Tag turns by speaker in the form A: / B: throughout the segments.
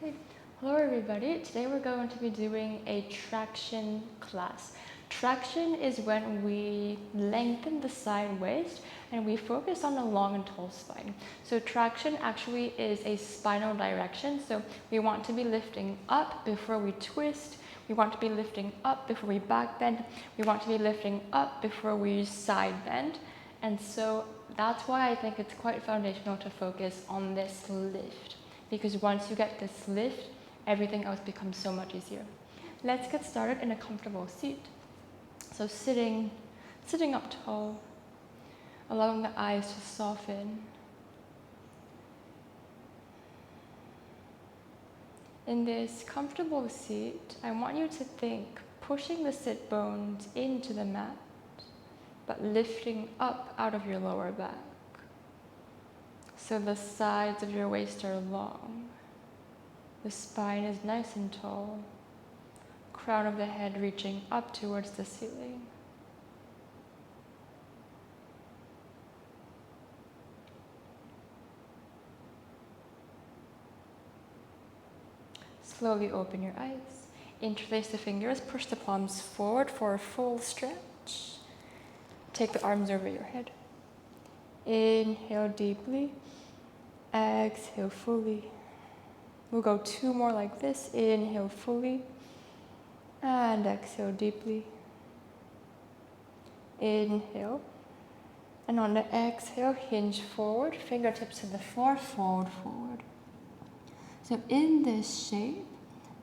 A: Okay, hello everybody. Today we're going to be doing a traction class. Traction is when we lengthen the side waist and we focus on a long and tall spine. So traction actually is a spinal direction. So we want to be lifting up before we twist. We want to be lifting up before we back bend. We want to be lifting up before we side bend. And so that's why I think it's quite foundational to focus on this lift. Because once you get this lift, everything else becomes so much easier. Let's get started in a comfortable seat. So sitting up tall, allowing the eyes to soften. In this comfortable seat, I want you to think pushing the sit bones into the mat, but lifting up out of your lower back. So the sides of your waist are long. The spine is nice and tall. Crown of the head reaching up towards the ceiling. Slowly open your eyes. Interlace the fingers, push the palms forward for a full stretch. Take the arms over your head. Inhale deeply. Exhale fully. We'll go 2 more like this. Inhale fully. And exhale deeply. Inhale. And on the exhale, hinge forward. Fingertips to the floor, fold forward. So in this shape,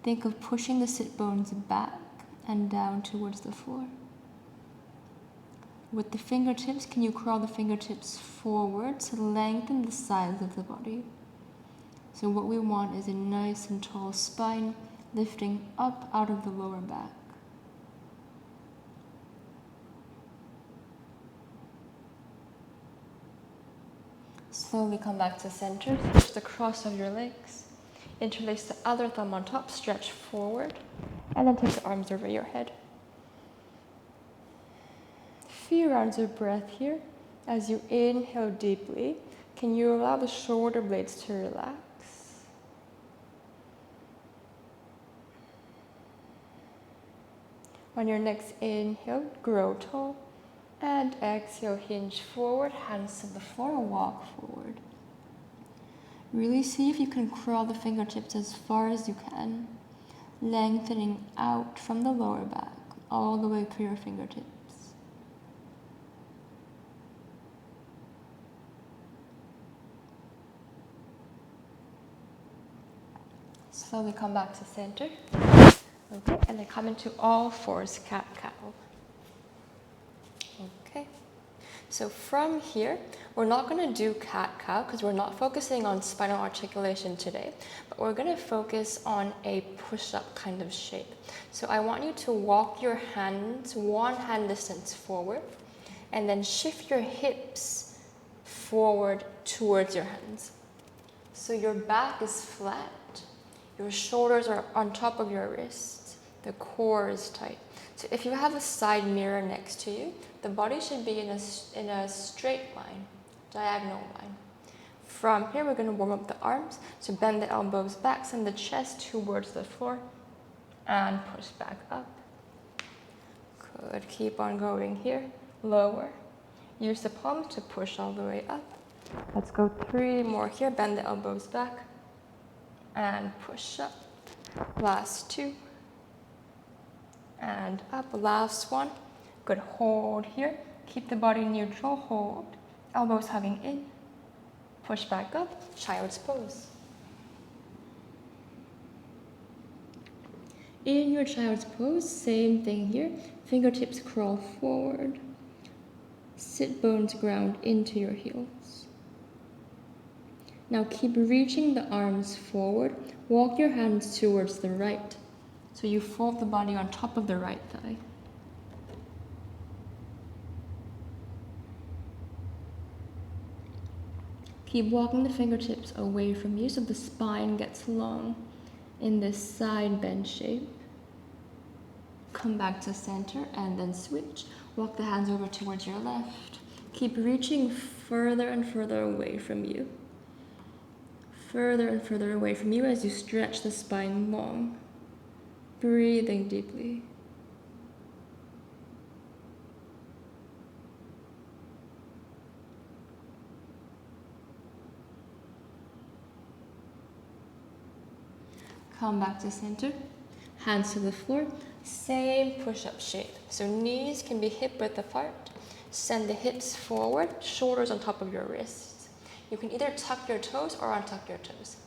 A: think of pushing the sit bones back and down towards the floor. With the fingertips, can you crawl the fingertips forward to lengthen the sides of the body? So what we want is a nice and tall spine, lifting up out of the lower back. Slowly come back to center, switch the cross of your legs. Interlace the other thumb on top, stretch forward, and then take the arms over your head. Few rounds of breath here. As you inhale deeply, can you allow the shoulder blades to relax? On your next inhale, grow tall. And exhale, hinge forward, hands to the floor, walk forward. Really see if you can crawl the fingertips as far as you can, lengthening out from the lower back, all the way through your fingertips. Slowly come back to center. Okay, and then come into all fours, cat-cow. Okay, so from here, we're not going to do cat-cow because we're not focusing on spinal articulation today, but we're going to focus on a push-up kind of shape. So I want you to walk your hands 1 hand distance forward, and then shift your hips forward towards your hands. So your back is flat. Your shoulders are on top of your wrists. The core is tight. So if you have a side mirror next to you, the body should be in a straight line, diagonal line. From here, we're going to warm up the arms. So bend the elbows back, send the chest towards the floor, and push back up. Good. Keep on going here. Lower. Use the palms to push all the way up. Let's go 3 more here. Bend the elbows back. And push up. Last 2. And up. Last 1. Good. Hold here. Keep the body neutral. Hold. Elbows hugging in. Push back up. Child's pose. In your child's pose, same thing here. Fingertips crawl forward. Sit bones ground into your heels. Now keep reaching the arms forward. Walk your hands towards the right. So you fold the body on top of the right thigh. Keep walking the fingertips away from you so the spine gets long in this side bend shape. Come back to center and then switch. Walk the hands over towards your left. Keep reaching further and further away from you. further and further away from you as you stretch the spine long. Breathing deeply. Come back to center. Hands to the floor. Same push-up shape. So knees can be hip-width apart. Send the hips forward, shoulders on top of your wrists. You can either tuck your toes or untuck your toes.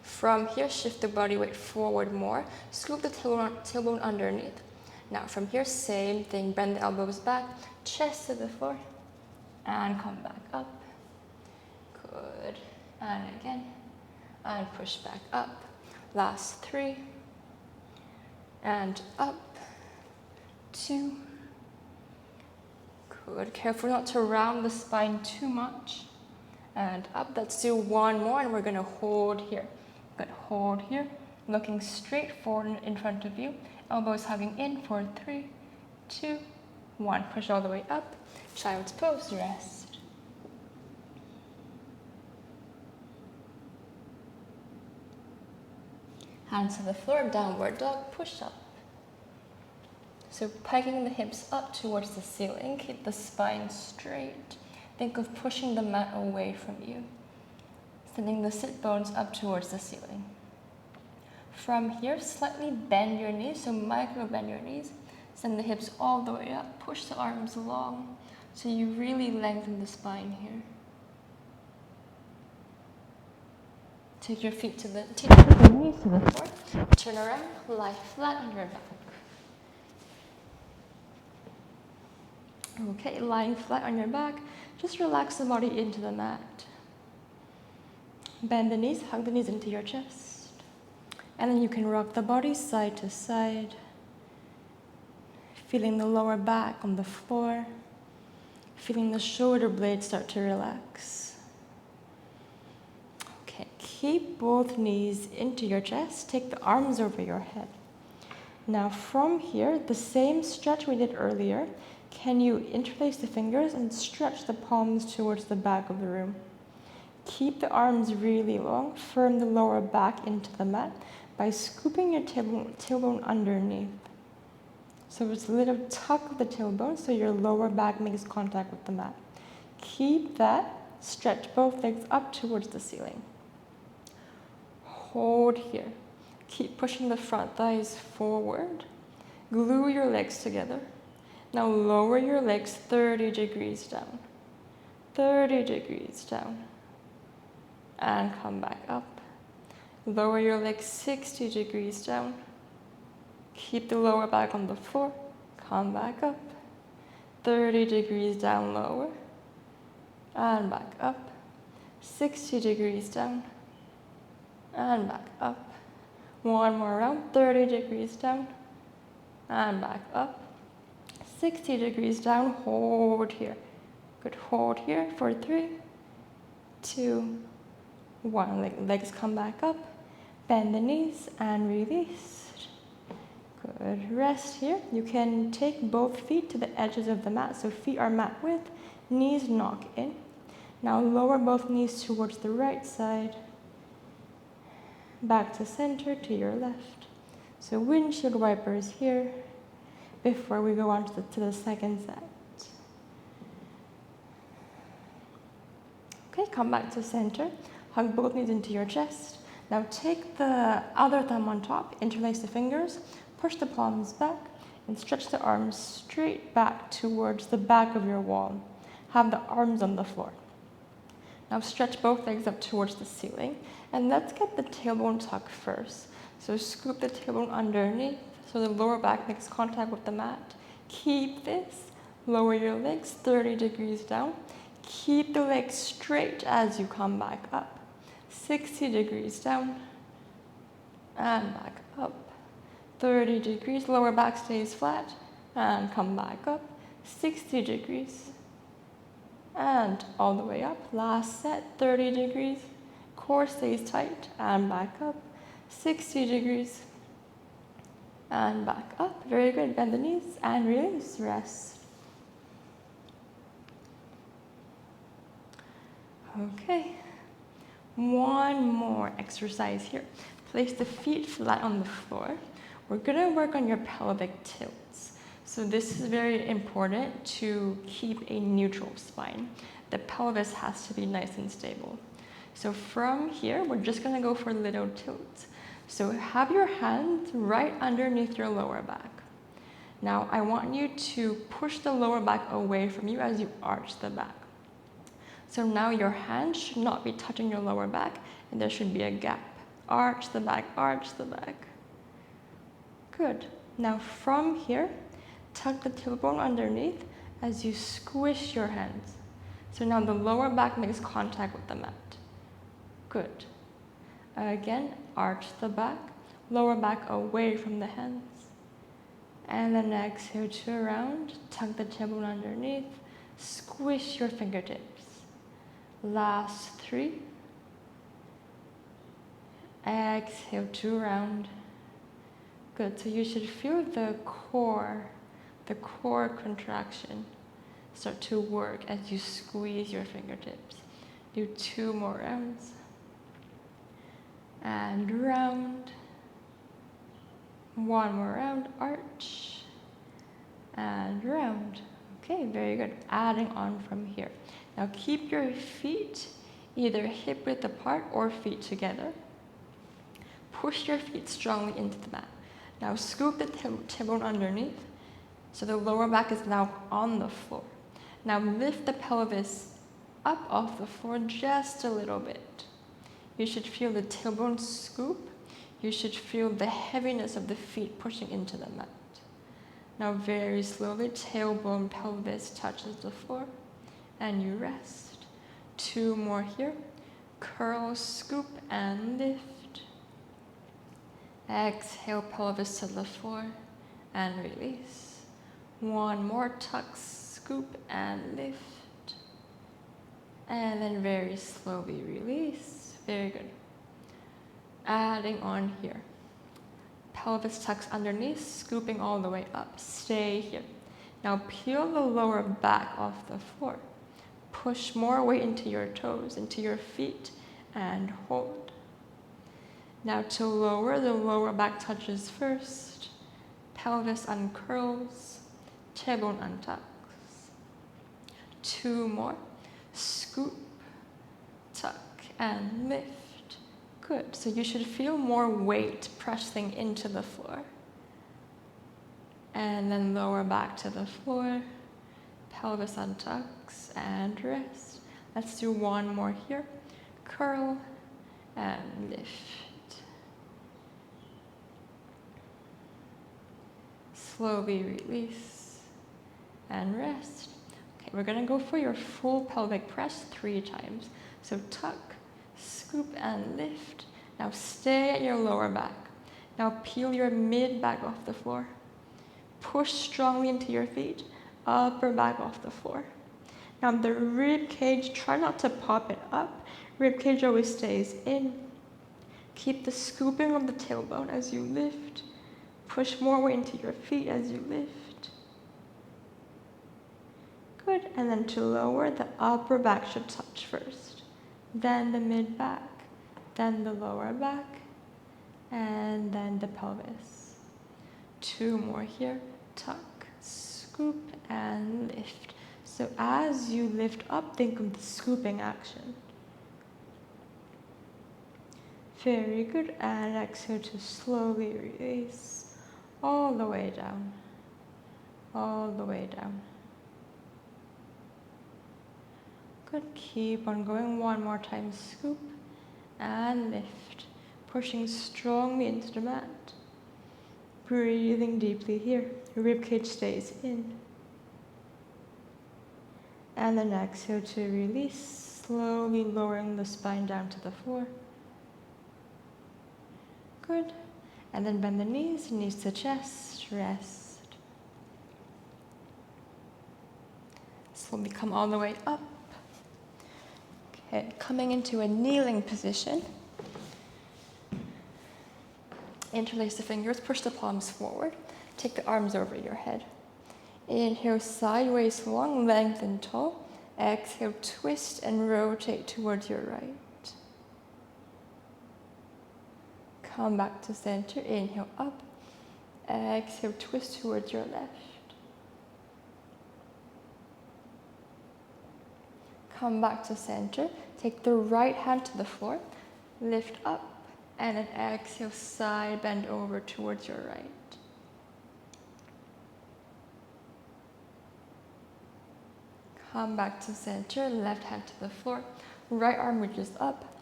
A: From here, shift the body weight forward more. Scoop the tailbone underneath. Now from here, same thing. Bend the elbows back, chest to the floor, and come back up. Good. And again. And push back up. Last 3. And up. 2. Good. Careful not to round the spine too much. And up. Let's do one more, and we're going to hold here. Good. Hold here. Looking straight forward in front of you. Elbows hugging in for 3, 2, 1. Push all the way up. Child's pose. Rest. Hands to the floor, downward dog, push up. So pegging the hips up towards the ceiling, keep the spine straight. Think of pushing the mat away from you. Sending the sit bones up towards the ceiling. From here, slightly bend your knees, so micro bend your knees. Send the hips all the way up, push the arms long, so you really lengthen the spine here. Take your knees to the floor. Turn around, lie flat on your back. Okay, lying flat on your back, just relax the body into the mat. Bend the knees, hug the knees into your chest. And then you can rock the body side to side. Feeling the lower back on the floor. Feeling the shoulder blades start to relax. Keep both knees into your chest. Take the arms over your head. Now from here, the same stretch we did earlier. Can you interlace the fingers and stretch the palms towards the back of the room? Keep the arms really long. Firm the lower back into the mat by scooping your tailbone underneath. So it's a little tuck of the tailbone so your lower back makes contact with the mat. Keep that. Stretch both legs up towards the ceiling. Hold here. Keep pushing the front thighs forward. Glue your legs together. Now lower your legs 30 degrees down. 30 degrees down. And come back up. Lower your legs 60 degrees down. Keep the lower back on the floor. Come back up. 30 degrees down, lower. And back up. 60 degrees down. And back up. One more round, 30 degrees down. And back up. 60 degrees down, hold here. Good, hold here for 3, 2, 1. Legs come back up. Bend the knees and release. Good, rest here. You can take both feet to the edges of the mat, so feet are mat width, knees knock in. Now lower both knees towards the right side. Back to center to your left. So windshield wipers here before we go on to the second set. Okay, come back to center. Hug both knees into your chest. Now take the other thumb on top, interlace the fingers, push the palms back, and stretch the arms straight back towards the back of your wall. Have the arms on the floor. Now stretch both legs up towards the ceiling, and let's get the tailbone tuck first. So scoop the tailbone underneath so the lower back makes contact with the mat. Keep this. Lower your legs 30 degrees down. Keep the legs straight as you come back up. 60 degrees down and back up. 30 degrees, lower back stays flat and come back up. 60 degrees. And all the way up. Last set, 30 degrees. Core stays tight and back up. 60 degrees. And back up. Very good. Bend the knees and release. Rest. Okay. One more exercise here. Place the feet flat on the floor. We're gonna work on your pelvic tilts. So this is very important to keep a neutral spine. The pelvis has to be nice and stable. So from here, we're just gonna go for little tilts. So have your hands right underneath your lower back. Now I want you to push the lower back away from you as you arch the back. So now your hands should not be touching your lower back, and there should be a gap. Arch the back, arch the back. Good. Now from here, tuck the tailbone underneath as you squish your hands. So now the lower back makes contact with the mat. Good. Again, arch the back, lower back away from the hands. And then exhale to around, tuck the tailbone underneath, squish your fingertips. Last 3. Exhale to round. Good, so you should feel the core contraction start to work as you squeeze your fingertips. Do 2 more rounds. And round. 1 more round, arch. And round. Okay, very good. Adding on from here. Now keep your feet either hip width apart or feet together. Push your feet strongly into the mat. Now scoop the tailbone underneath, so the lower back is now on the floor. Now lift the pelvis up off the floor just a little bit. You should feel the tailbone scoop. You should feel the heaviness of the feet pushing into the mat. Now very slowly, tailbone, pelvis touches the floor, and you rest. 2 more here. Curl, scoop, and lift. Exhale, pelvis to the floor, and release. 1 more, tuck, scoop, and lift. And then very slowly release. Very good. Adding on here. Pelvis tucks underneath, scooping all the way up. Stay here. Now peel the lower back off the floor. Push more weight into your toes, into your feet, and hold. Now to lower, the lower back touches first. Pelvis uncurls, tailbone untucks. 2 more. Scoop, tuck, and lift. Good. So you should feel more weight pressing into the floor. And then lower back to the floor. Pelvis untucks and rest. Let's do 1 more here. Curl and lift. Slowly release and rest. Okay, we're gonna go for your full pelvic press 3 times. So tuck, scoop, and lift. Now stay at your lower back. Now peel your mid back off the floor. Push strongly into your feet, upper back off the floor. Now the rib cage, try not to pop it up. Rib cage always stays in. Keep the scooping of the tailbone as you lift. Push more weight into your feet as you lift. Good, and then to lower, the upper back should touch first. Then the mid back, then the lower back, and then the pelvis. 2 more here. Tuck, scoop, and lift. So as you lift up, think of the scooping action. Very good, and exhale to slowly release. All the way down. All the way down. Good, keep on going. 1 more time. Scoop and lift. Pushing strongly into the mat. Breathing deeply here. Your rib cage stays in. And then exhale to release, slowly lowering the spine down to the floor. Good. And then bend the knees to chest, rest. Slowly come all the way up. Okay, coming into a kneeling position. Interlace the fingers, push the palms forward. Take the arms over your head. Inhale, sideways long, lengthen tall. Exhale, twist and rotate towards your right. come back to center, inhale up. Exhale, twist towards your left. Come back to center, take the right hand to the floor, lift up, and then exhale, side bend over towards your right. Come back to center, left hand to the floor, right arm reaches up.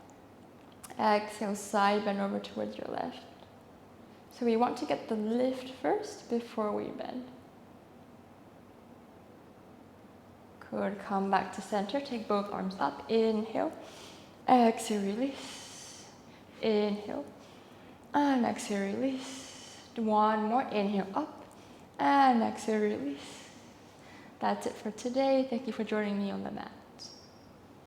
A: Exhale, side bend over towards your left. So we want to get the lift first before we bend. Good, come back to center, take both arms up, inhale, exhale, release, inhale, and exhale, release. One more, inhale up, and exhale, release. That's it for today. Thank you for joining me on the mat.